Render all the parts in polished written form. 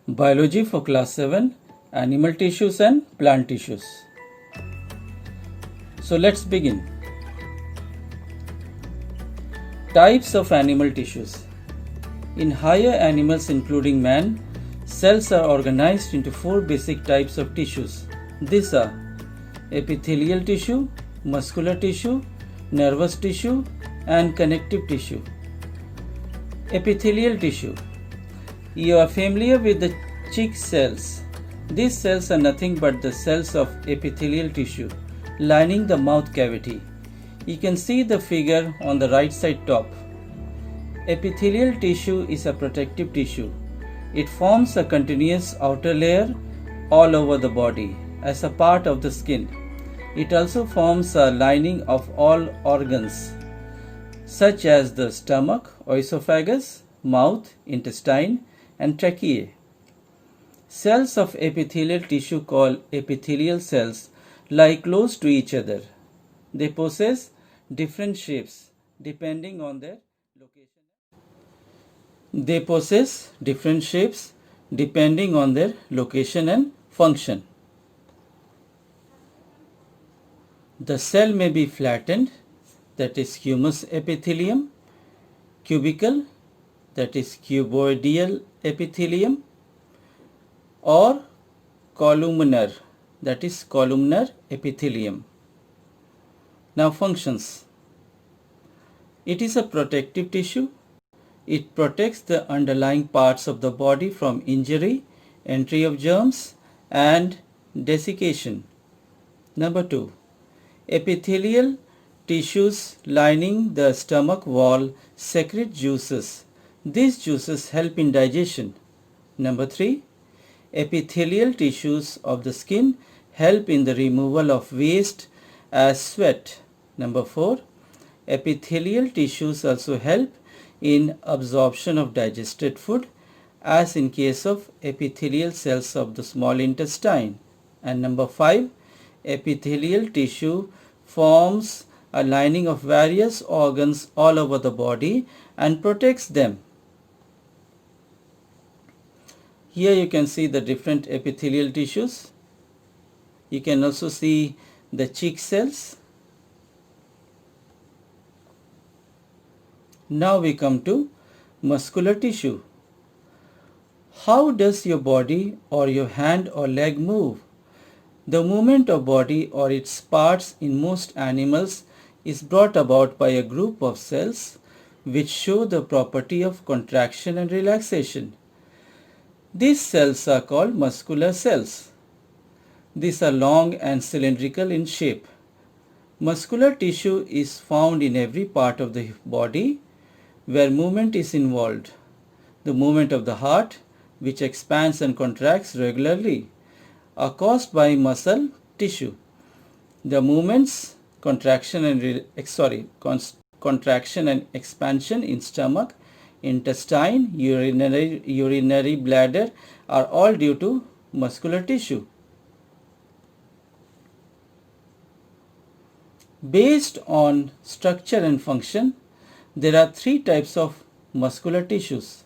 Biology for Class 7, Animal Tissues and Plant Tissues. So let's begin. Types of animal tissues. In higher animals including man, cells are organized into 4 basic types of tissues. These are epithelial tissue, muscular tissue, nervous tissue, and connective tissue. Epithelial tissue. You are familiar with the cheek cells. These cells are nothing but the cells of epithelial tissue lining the mouth cavity. You can see the figure on the right side top. Epithelial tissue is a protective tissue. It forms a continuous outer layer all over the body as a part of the skin. It also forms a lining of all organs such as the stomach, esophagus, mouth, intestine, and tracheae. Cells of epithelial tissue called epithelial cells lie close to each other. They possess different shapes depending on their location. And function. The cell may be flattened, that is cumous epithelium, cubical, that is cuboidal epithelium, or columnar, that is columnar epithelium. Now functions. It is a protective tissue. It protects the underlying parts of the body from injury, entry of germs, and desiccation. Number 2. Epithelial tissues lining the stomach wall secrete juices. These juices help in digestion. Number 3. Epithelial tissues of the skin help in the removal of waste as sweat. Number 4. Epithelial tissues also help in absorption of digested food, as in case of epithelial cells of the small intestine. And number 5. Epithelial tissue forms a lining of various organs all over the body and protects them. Here you can see the different epithelial tissues. You can also see the cheek cells. Now we come to muscular tissue. How does your body or your hand or leg move? The movement of body or its parts in most animals is brought about by a group of cells which show the property of contraction and relaxation. These cells are called muscular cells. These are long and cylindrical in shape. Muscular tissue is found in every part of the body where movement is involved. The movement of the heart, which expands and contracts regularly, are caused by muscle tissue. The movements, contraction and expansion in stomach, intestine, urinary bladder are all due to muscular tissue. Based on structure and function, there are 3 types of muscular tissues: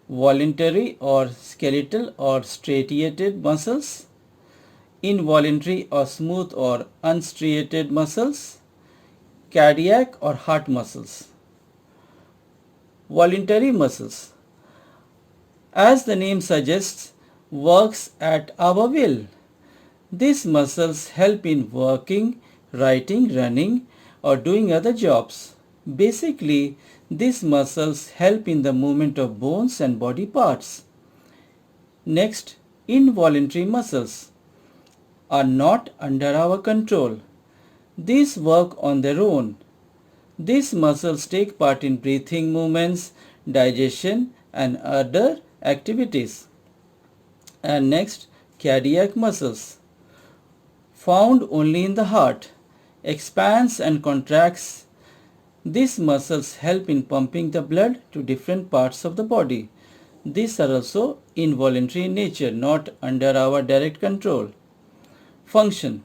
voluntary or skeletal or striated muscles, involuntary or smooth or unstriated muscles, cardiac or heart muscles. Voluntary muscles, as the name suggests, works at our will. These muscles help in working, writing, running, or doing other jobs. Basically, these muscles help in the movement of bones and body parts. Next, involuntary muscles are not under our control. These work on their own. These muscles take part in breathing movements, digestion, and other activities. And next, cardiac muscles, found only in the heart, expands and contracts. These muscles help in pumping the blood to different parts of the body. These are also involuntary in nature, not under our direct control. Function.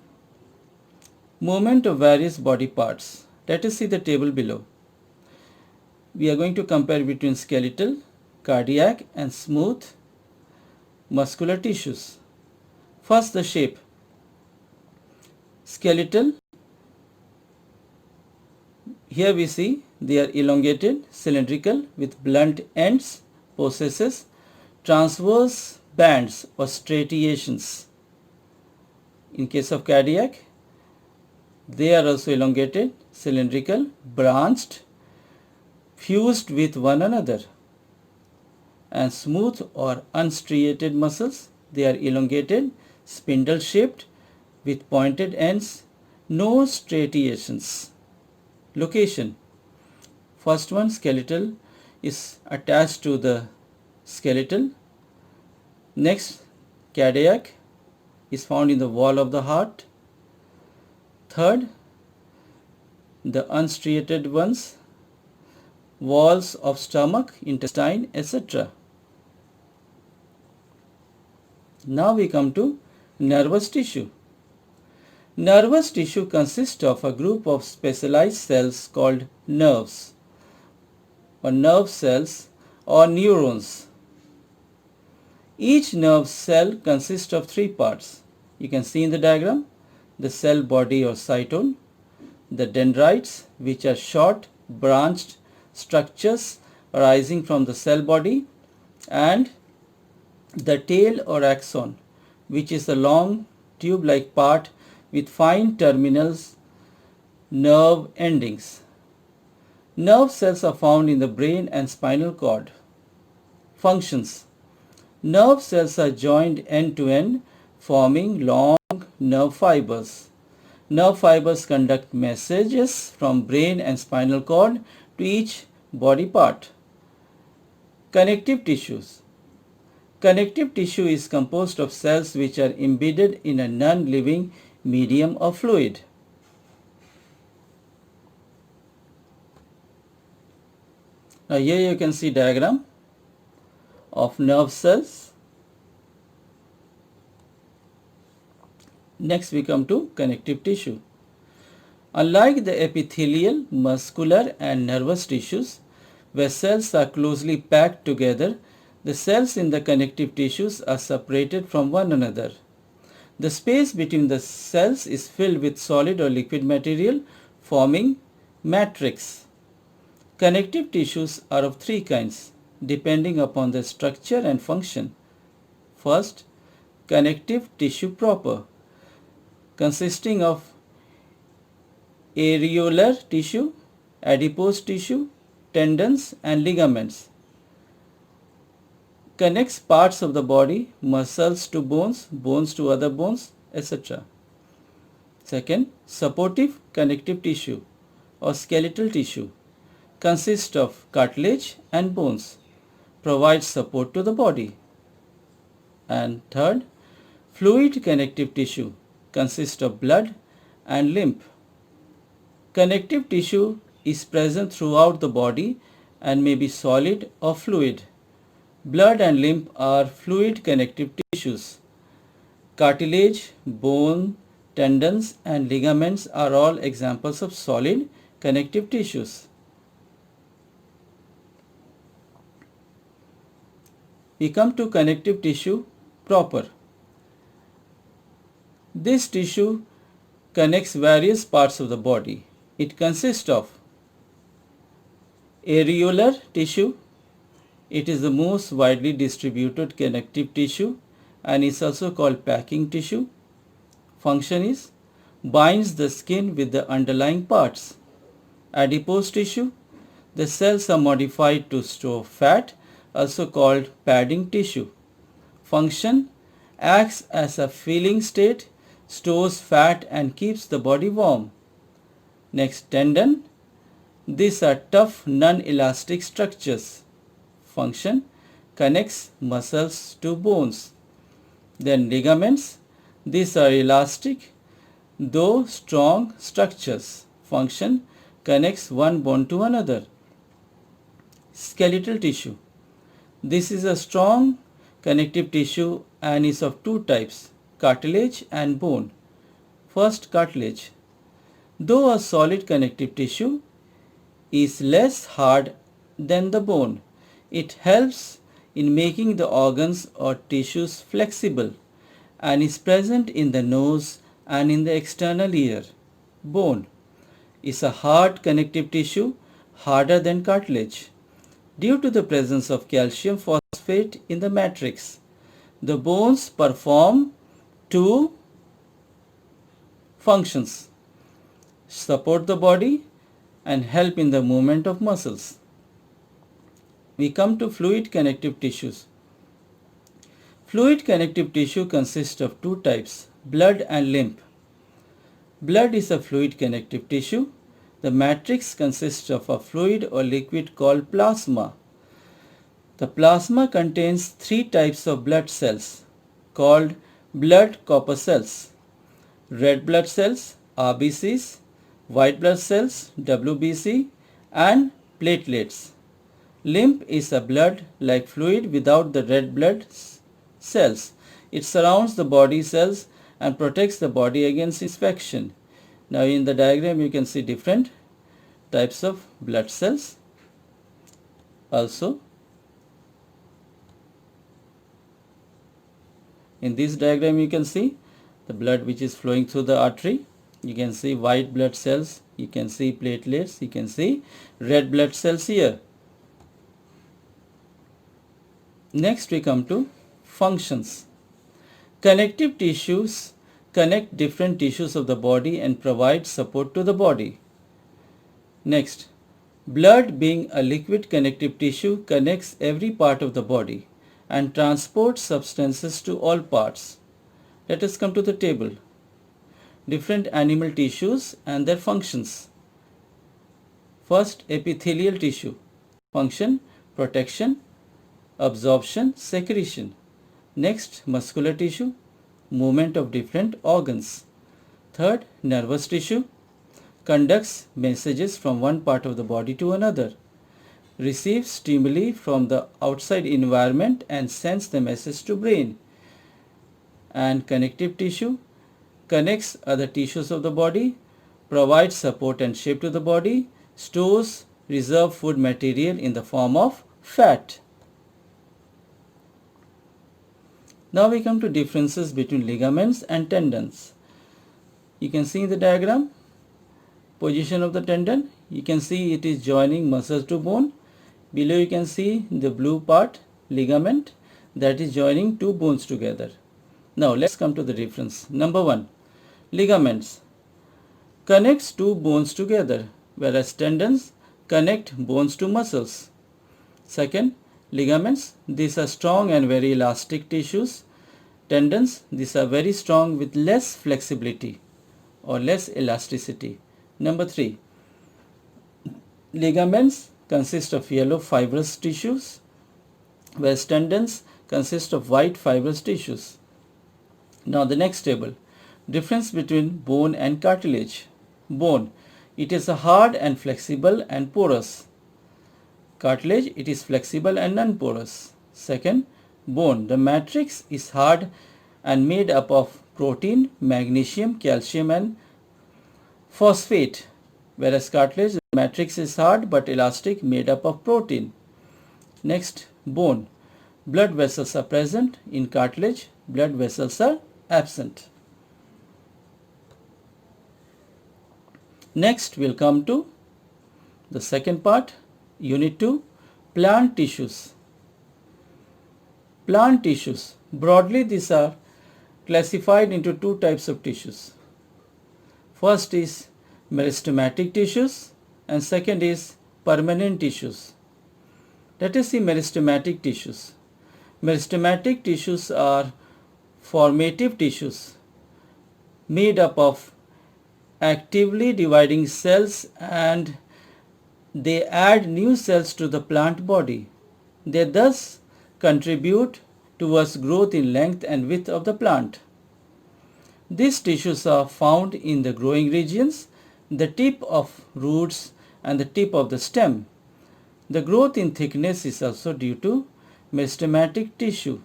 Movement of various body parts. Let us see the table below. We are going to compare between skeletal, cardiac, and smooth. muscular tissues. First, the shape. Skeletal. Here we see they are elongated, cylindrical with blunt ends, possesses transverse bands or striations. In case of cardiac, they are also elongated, cylindrical, branched, fused with one another, and smooth or unstriated muscles. They are elongated, spindle shaped with pointed ends, no striations. Location. First one, skeletal, is attached to the skeletal. Next, cardiac is found in the wall of the heart. Third, the unstriated ones, walls of stomach, intestine, etc. Now we come to nervous tissue. Nervous tissue consists of a group of specialized cells called nerves or nerve cells or neurons. Each nerve cell consists of three parts. You can see in the diagram the cell body or cytone, the dendrites, which are short branched structures arising from the cell body, and the tail or axon, which is a long tube-like part with fine terminals, nerve endings. Nerve cells are found in the brain and spinal cord. Functions. Nerve cells are joined end to end, forming long nerve fibers. Nerve fibers conduct messages from brain and spinal cord to each body part. Connective tissues. Connective tissue is composed of cells which are embedded in a non-living medium or fluid. Now here you can see diagram of nerve cells. Next we come to connective tissue. Unlike the epithelial, muscular and nervous tissues, where cells are closely packed together, the cells in the connective tissues are separated from one another. The space between the cells is filled with solid or liquid material, forming matrix. Connective tissues are of three kinds, depending upon their structure and function. First, connective tissue proper, consisting of areolar tissue, adipose tissue, tendons and ligaments. Connects parts of the body, muscles to bones, bones to other bones, etc. Second, supportive connective tissue or skeletal tissue consists of cartilage and bones, provides support to the body. And third, fluid connective tissue consists of blood and lymph. Connective tissue is present throughout the body and may be solid or fluid. Blood and lymph are fluid connective tissues. Cartilage, bone, tendons and ligaments are all examples of solid connective tissues. We come to connective tissue proper. This tissue connects various parts of the body. It consists of areolar tissue. It is the most widely distributed connective tissue and is also called packing tissue. Function is binds the skin with the underlying parts. Adipose tissue. The cells are modified to store fat, also called padding tissue. Function acts as a filling state, stores fat and keeps the body warm. Next, tendon. These are tough non-elastic structures. Function connects muscles to bones. Then ligaments. These are elastic though strong structures. Function connects one bone to another. Skeletal tissue. This is a strong connective tissue and is of two types, cartilage and bone. First, cartilage. Though a solid connective tissue is less hard than the bone, it helps in making the organs or tissues flexible and is present in the nose and in the external ear. Bone is a hard connective tissue, harder than cartilage. Due to the presence of calcium phosphate in the matrix, the bones perform two functions: support the body and help in the movement of muscles. We come to fluid connective tissues. Fluid connective tissue consists of two types, blood and lymph. Blood is a fluid connective tissue. The matrix consists of a fluid or liquid called plasma. The plasma contains three types of blood cells called blood corpuscles: red blood cells, RBCs, white blood cells, WBC, and platelets. Lymph is a blood-like fluid without the red blood cells. It surrounds the body cells and protects the body against infection. Now in the diagram you can see different types of blood cells. Also, in this diagram you can see the blood which is flowing through the artery. You can see white blood cells, you can see platelets, you can see red blood cells here. Next we come to functions. Connective tissues connect different tissues of the body and provide support to the body. Next, blood, being a liquid connective tissue, connects every part of the body and transports substances to all parts. Let us come to the table. Different animal tissues and their functions. First, epithelial tissue. Function: protection, absorption, secretion. Next, muscular tissue, movement of different organs. Third, nervous tissue, conducts messages from one part of the body to another, receives stimuli from the outside environment and sends the message to brain. And connective tissue connects other tissues of the body, provides support and shape to the body, stores reserved food material in the form of fat. Now we come to differences between ligaments and tendons. You can see in the diagram position of the tendon. You can see it is joining muscles to bone. Below you can see the blue part, ligament, that is joining two bones together. Now let's come to the difference. Number one, ligaments connects two bones together, whereas tendons connect bones to muscles. Second, ligaments, these are strong and very elastic tissues. Tendons, these are very strong with less flexibility or less elasticity. Number three, ligaments consist of yellow fibrous tissues, whereas tendons consist of white fibrous tissues. Now the next table, difference between bone and cartilage. Bone, it is a hard and flexible and porous. Cartilage, it is flexible and non-porous. Second, bone, the matrix is hard and made up of protein, magnesium, calcium and phosphate, whereas cartilage, the matrix is hard but elastic, made up of protein. Next, bone, blood vessels are present. In cartilage, blood vessels are absent. Next we'll come to the second part, unit 2, plant tissues. Plant tissues, broadly these are classified into two types of tissues. First is meristematic tissues and second is permanent tissues. Let us see meristematic tissues. Meristematic tissues are formative tissues made up of actively dividing cells, and they add new cells to the plant body. They thus contribute towards growth in length and width of the plant. These tissues are found in the growing regions, the tip of roots and the tip of the stem. The growth in thickness is also due to meristematic tissue,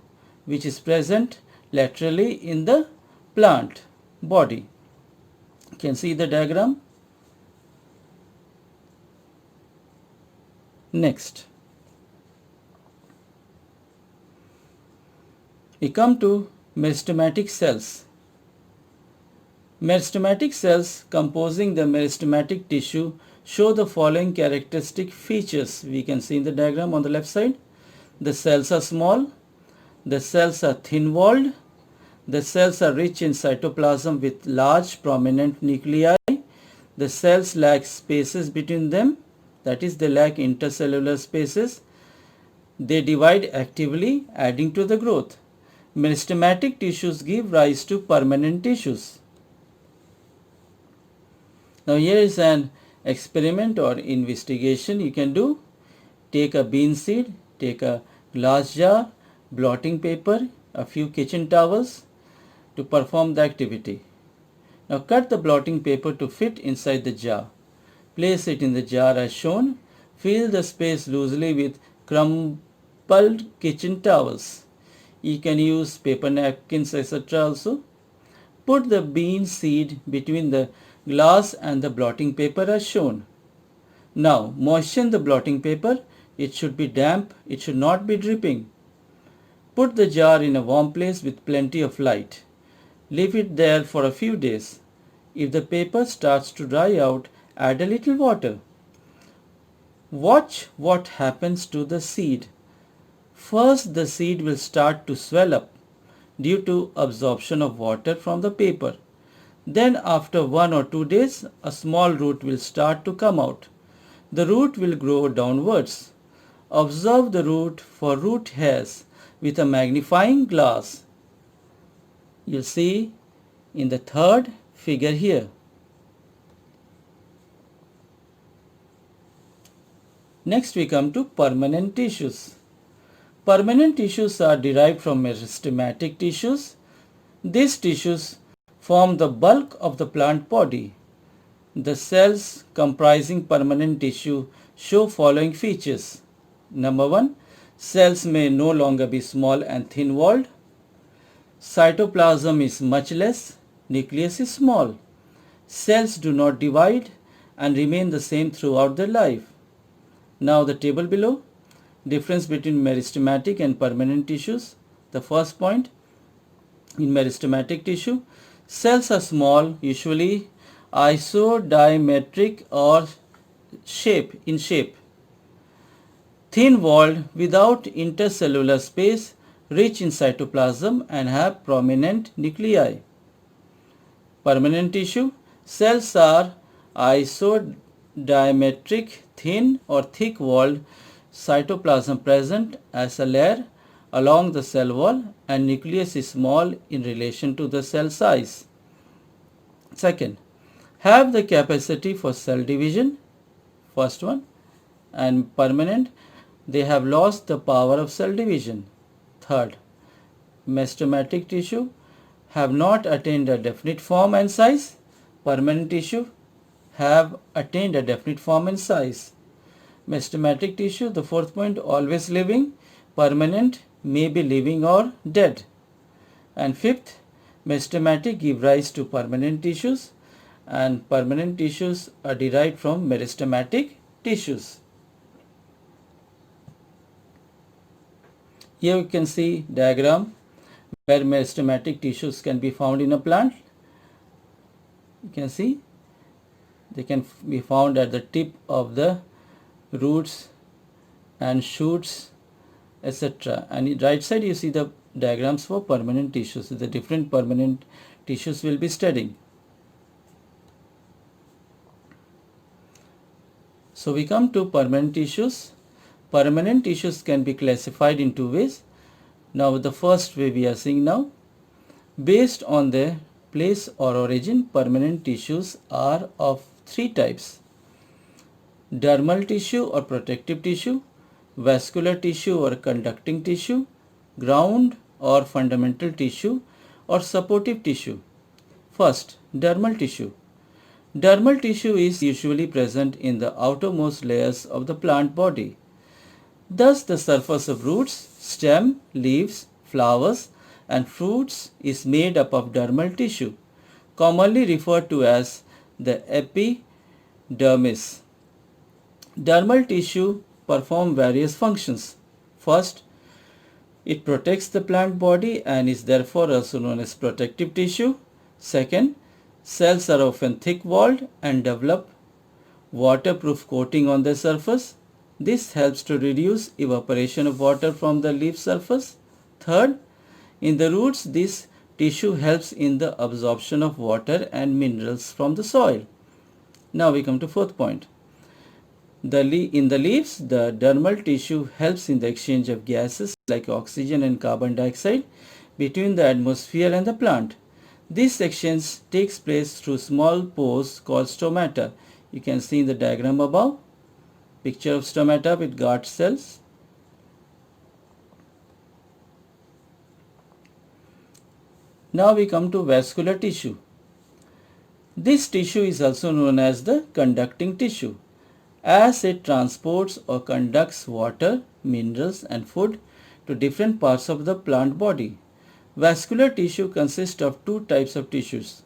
which is present laterally in the plant body. You can see the diagram. Next, We come to meristematic cells. Meristematic cells composing the meristematic tissue show the following characteristic features. We can see in the diagram on the left side. The cells are small, the cells are thin-walled, the cells are rich in cytoplasm with large prominent nuclei, the cells lack spaces between them, that is, they lack intercellular spaces, they divide actively, adding to the growth. Meristematic tissues give rise to permanent tissues. Now here is an experiment or investigation you can do. Take a bean seed, take a glass jar, blotting paper, a few kitchen towels to perform the activity. Now cut the blotting paper to fit inside the jar. Place it in the jar as shown. Fill the space loosely with crumpled kitchen towels. You can use paper napkins, etc. also. Put the bean seed between the glass and the blotting paper as shown. Now moisten the blotting paper. It should be damp. It should not be dripping. Put the jar in a warm place with plenty of light. Leave it there for a few days. If the paper starts to dry out, add a little water. Watch what happens to the seed. First, the seed will start to swell up due to absorption of water from the paper. Then after 1 or 2 days, a small root will start to come out. The root will grow downwards. Observe the root for root hairs with a magnifying glass. You'll see in the third figure here. Next we come to permanent tissues. Permanent tissues are derived from meristematic tissues. These tissues form the bulk of the plant body. The cells comprising permanent tissue show following features. Number 1. Cells may no longer be small and thin-walled. Cytoplasm is much less. Nucleus is small. Cells do not divide and remain the same throughout their life. Now the table below. Difference between meristematic and permanent tissues. The first point, in meristematic tissue, cells are small, usually isodiametric or in shape, thin-walled without intercellular space, rich in cytoplasm and have prominent nuclei. Permanent tissue, cells are isodiametric, thin or thick-walled, cytoplasm present as a layer along the cell wall and nucleus is small in relation to the cell size. Second, have the capacity for cell division, first one, and permanent, they have lost the power of cell division. Third, meristematic tissue have not attained a definite form and size. Permanent tissue have attained a definite form and size. Meristematic tissue, the fourth point, always living. Permanent may be living or dead. And fifth, meristematic give rise to permanent tissues and permanent tissues are derived from meristematic tissues. Here you can see diagram where meristematic tissues can be found in a plant. You can see they can be found at the tip of the roots and shoots, etc. And in right side you see the diagrams for permanent tissues. The different permanent tissues will be studying. So we come to permanent tissues. Permanent tissues can be classified in 2 ways. Now the first way we are seeing now. Based on their place or origin, permanent tissues are of 3 types. Dermal tissue or protective tissue, vascular tissue or conducting tissue, ground or fundamental tissue or supportive tissue. First, dermal tissue. Dermal tissue is usually present in the outermost layers of the plant body. Thus, the surface of roots, stem, leaves, flowers and fruits is made up of dermal tissue, commonly referred to as the epidermis. Dermal tissue perform various functions. First, It protects the plant body and is therefore also known as protective tissue. Second, cells are often thick-walled and develop waterproof coating on their surface. This helps to reduce evaporation of water from the leaf surface. Third, in the roots, this tissue helps in the absorption of water and minerals from the soil. Now we come to fourth point. In the leaves, the dermal tissue helps in the exchange of gases like oxygen and carbon dioxide between the atmosphere and the plant. This exchange takes place through small pores called stomata. You can see in the diagram above, picture of stomata with guard cells. Now we come to vascular tissue. This tissue is also known as the conducting tissue, as it transports or conducts water, minerals and food to different parts of the plant body. Vascular tissue consists of two types of tissues,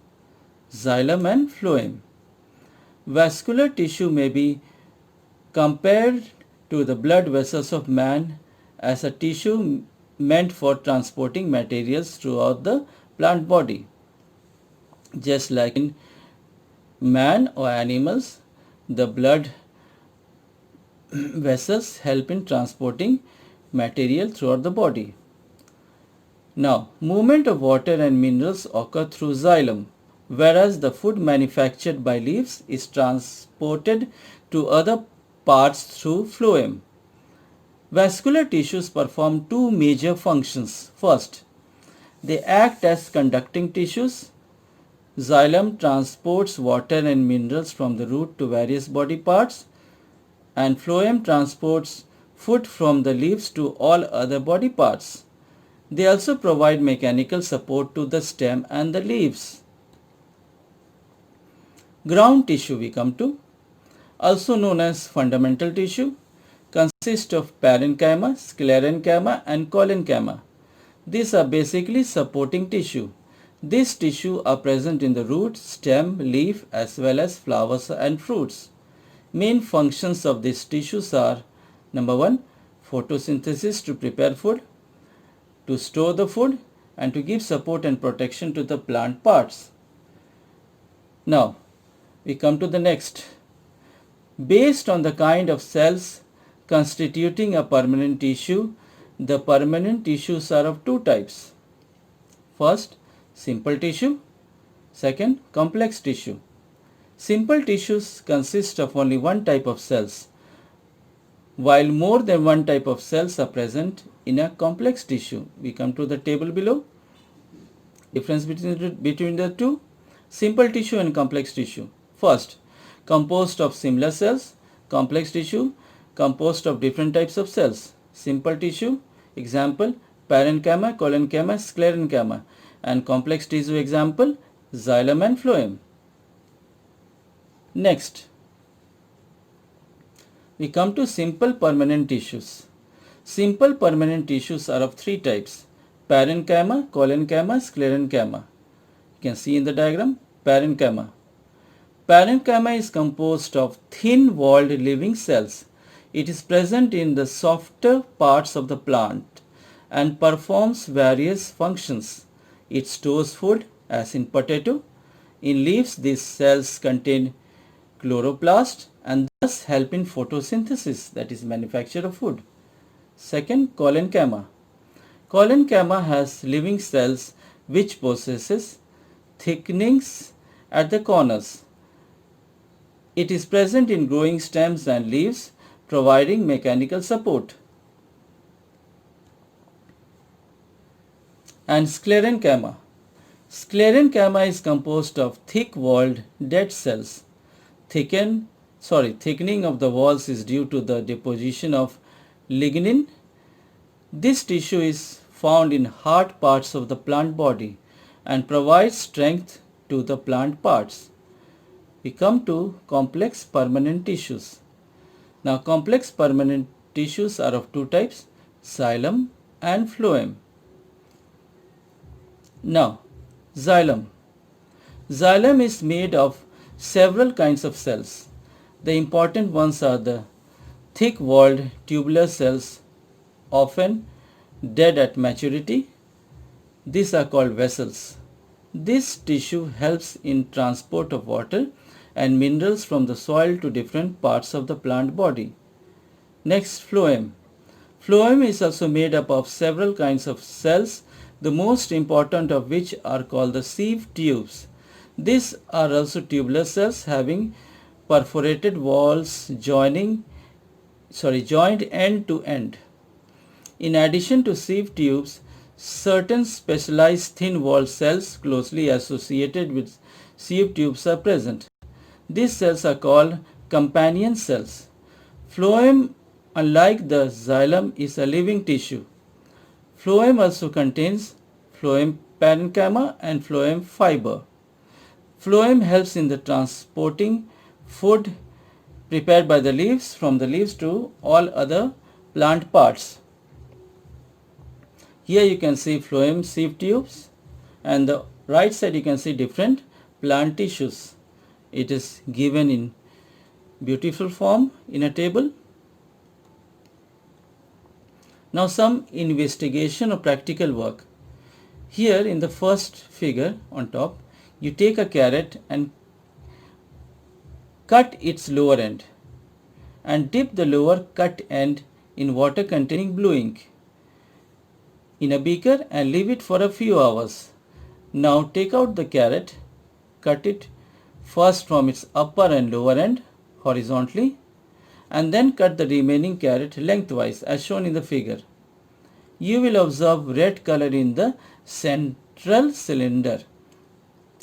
xylem and phloem. Vascular tissue may be compared to the blood vessels of man as a tissue meant for transporting materials throughout the plant body. Just like in man or animals, the blood vessels help in transporting material throughout the body. Now, movement of water and minerals occur through xylem, whereas the food manufactured by leaves is transported to other parts through phloem. Vascular tissues perform two major functions. First, they act as conducting tissues. Xylem transports water and minerals from the root to various body parts, and phloem transports food from the leaves to all other body parts. They also provide mechanical support to the stem and the leaves. Ground tissue we come to, also known as fundamental tissue, consists of parenchyma, sclerenchyma and collenchyma. These are basically supporting tissue. These tissue are present in the root, stem, leaf as well as flowers and fruits. Main functions of these tissues are: number 1, photosynthesis to prepare food, to store the food and to give support and protection to the plant parts. Now we come to the next. Based on the kind of cells constituting a permanent tissue, the permanent tissues are of two types. First, simple tissue. Second, complex tissue. Simple tissues consist of only one type of cells, while more than one type of cells are present in a complex tissue. We come to the table below. Difference between the two, simple tissue and complex tissue. First, composed of similar cells. Complex tissue, composed of different types of cells. Simple tissue, example, parenchyma, collenchyma, sclerenchyma, and complex tissue, example, xylem and phloem. Next, we come to simple permanent tissues. Simple permanent tissues are of three types: parenchyma, collenchyma, sclerenchyma. You can see in the diagram, parenchyma. Parenchyma is composed of thin-walled living cells. It is present in the softer parts of the plant and performs various functions. It stores food, as in potato. In leaves, these cells contain chloroplast and thus help in photosynthesis, that is manufacture of food. Second, collenchyma. Collenchyma has living cells which possesses thickenings at the corners. It is present in growing stems and leaves, providing mechanical support. And sclerenchyma. Sclerenchyma is composed of thick-walled dead cells. Thickening of the walls is due to the deposition of lignin. This tissue is found in hard parts of the plant body and provides strength to the plant parts. We come to complex permanent tissues. Now, complex permanent tissues are of two types, xylem and phloem. Now, xylem. Xylem is made of several kinds of cells. The important ones are the thick-walled tubular cells, often dead at maturity. These are called vessels. This tissue helps in transport of water and minerals from the soil to different parts of the plant body. Next, phloem. Phloem is also made up of several kinds of cells, the most important of which are called the sieve tubes. These are also tubular cells having perforated walls joined end to end. In addition to sieve tubes, certain specialized thin-walled cells closely associated with sieve tubes are present. These cells are called companion cells. Phloem, unlike the xylem, is a living tissue. Phloem also contains phloem parenchyma and phloem fiber. Phloem helps in the transporting food prepared by the leaves from the leaves to all other plant parts. Here you can see phloem sieve tubes, and the right side you can see different plant tissues. It is given in beautiful form in a table. Now some investigation or practical work. Here in the first figure on top, you take a carrot and cut its lower end and dip the lower cut end in water containing blue ink in a beaker and leave it for a few hours. Now take out the carrot, cut it first from its upper and lower end horizontally, and then cut the remaining carrot lengthwise as shown in the figure. You will observe red color in the central cylinder.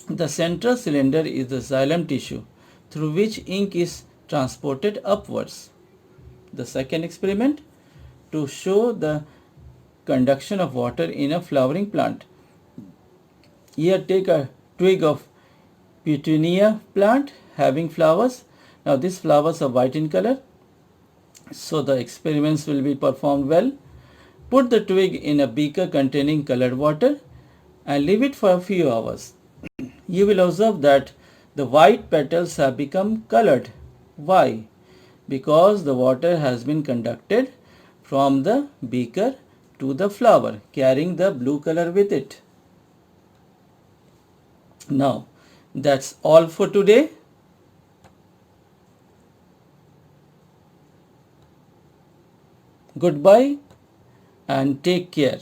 The central cylinder is the xylem tissue through which ink is transported upwards. The second experiment, to show the conduction of water in a flowering plant. Here take a twig of petunia plant having flowers. Now these flowers are white in color, so the experiments will be performed well. Put the twig in a beaker containing colored water and leave it for a few hours. You will observe that the white petals have become colored. Why? Because the water has been conducted from the beaker to the flower, carrying the blue color with it. Now, that's all for today. Goodbye and take care.